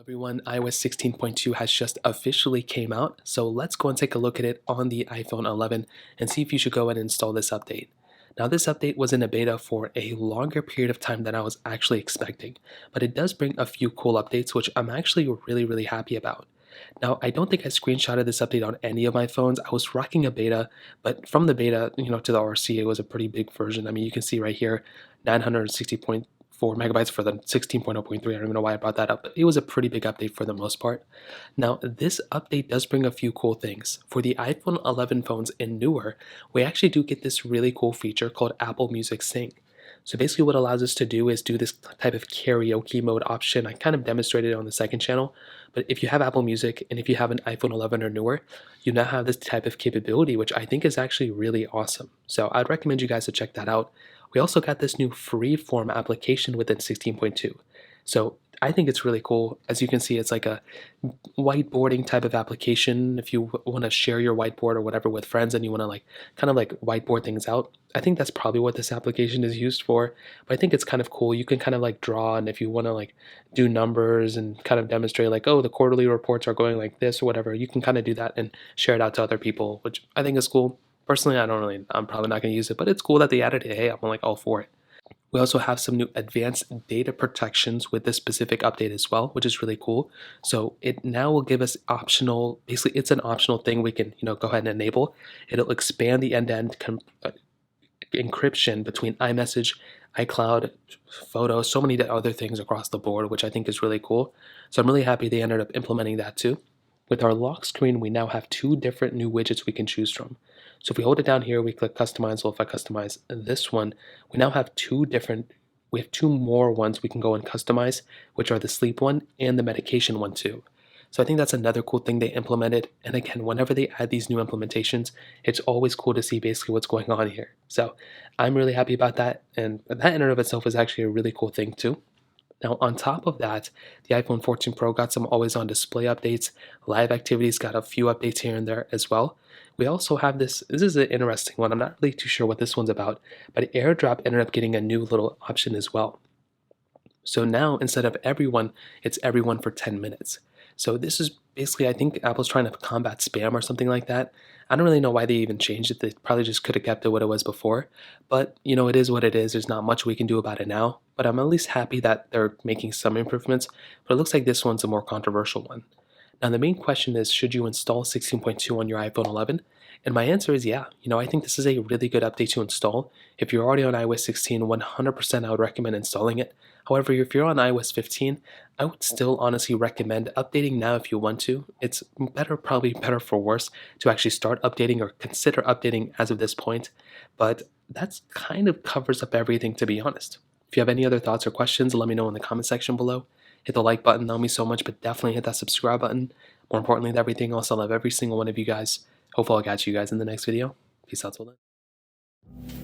Everyone, iOS 16.2 has just officially came out, so let's go and take a look at it on the iPhone 11 and see if you should go and install this update. Now this update was in a beta for a longer period of time than I was actually expecting, but it does bring a few cool updates which I'm actually really happy about. Now, I don't think I screenshotted this update on any of my phones. I was rocking a beta, but from the beta, to the RC, it was a pretty big version. I mean, you can see right here, 960.4 megabytes for the 16.0.3. I don't even know why I brought that up, but it was a pretty big update for the most part. Now, this update does bring a few cool things. For the iPhone 11 phones and newer, we actually do get this really cool feature called Apple Music Sync. So basically what it allows us to do is do this type of karaoke mode option. I kind of demonstrated it on the second channel, but if you have Apple Music and if you have an iPhone 11 or newer, you now have this type of capability, which I think is actually really awesome. So I'd recommend you guys to check that out. We also got this new free-form application within 16.2. So I think it's really cool. As you can see, it's like a whiteboarding type of application. If you want to share your whiteboard or whatever with friends and you want to like kind of like whiteboard things out, I think that's probably what this application is used for. But I think it's kind of cool. You can kind of like draw, and if you want to like do numbers and kind of demonstrate like, oh, the quarterly reports are going like this or whatever, you can kind of do that and share it out to other people, which I think is cool. Personally, I'm probably not going to use it, but it's cool that they added it. Hey, I'm like all for it. We also have some new advanced data protections with this specific update as well, which is really cool. So it now will give us optional, basically it's an optional thing we can, go ahead and enable. It'll expand the end-to-end encryption between iMessage, iCloud, Photos, so many other things across the board, which I think is really cool. So I'm really happy they ended up implementing that too. With our lock screen, we now have two different new widgets we can choose from. So if we hold it down here, we click customize. Well, if I customize this one, we now have we have two more ones we can go and customize, which are the sleep one and the medication one too. So I think that's another cool thing they implemented. And again, whenever they add these new implementations, it's always cool to see basically what's going on here. So I'm really happy about that. And that in and of itself is actually a really cool thing too. Now, on top of that, the iPhone 14 Pro got some always-on display updates. Live Activities got a few updates here and there as well. We also have this is an interesting one. I'm not really too sure what this one's about, but AirDrop ended up getting a new little option as well. So now, instead of everyone, it's everyone for 10 minutes. So this is basically, I think Apple's trying to combat spam or something like that. I don't really know why they even changed it. They probably just could have kept it what it was before. But, it is what it is. There's not much we can do about it now. But I'm at least happy that they're making some improvements. But it looks like this one's a more controversial one. Now, the main question is, should you install 16.2 on your iPhone 11? And my answer is yeah. I think this is a really good update to install. If you're already on iOS 16, 100% I would recommend installing it. However, if you're on iOS 15, I would still honestly recommend updating now if you want to. It's probably better for worse, to actually start updating or consider updating as of this point. But that's kind of covers up everything, to be honest. If you have any other thoughts or questions, let me know in the comment section below. Hit the like button, that'll mean so much, but definitely hit that subscribe button. More importantly than everything else, I love every single one of you guys. Hopefully I'll catch you guys in the next video. Peace out till then.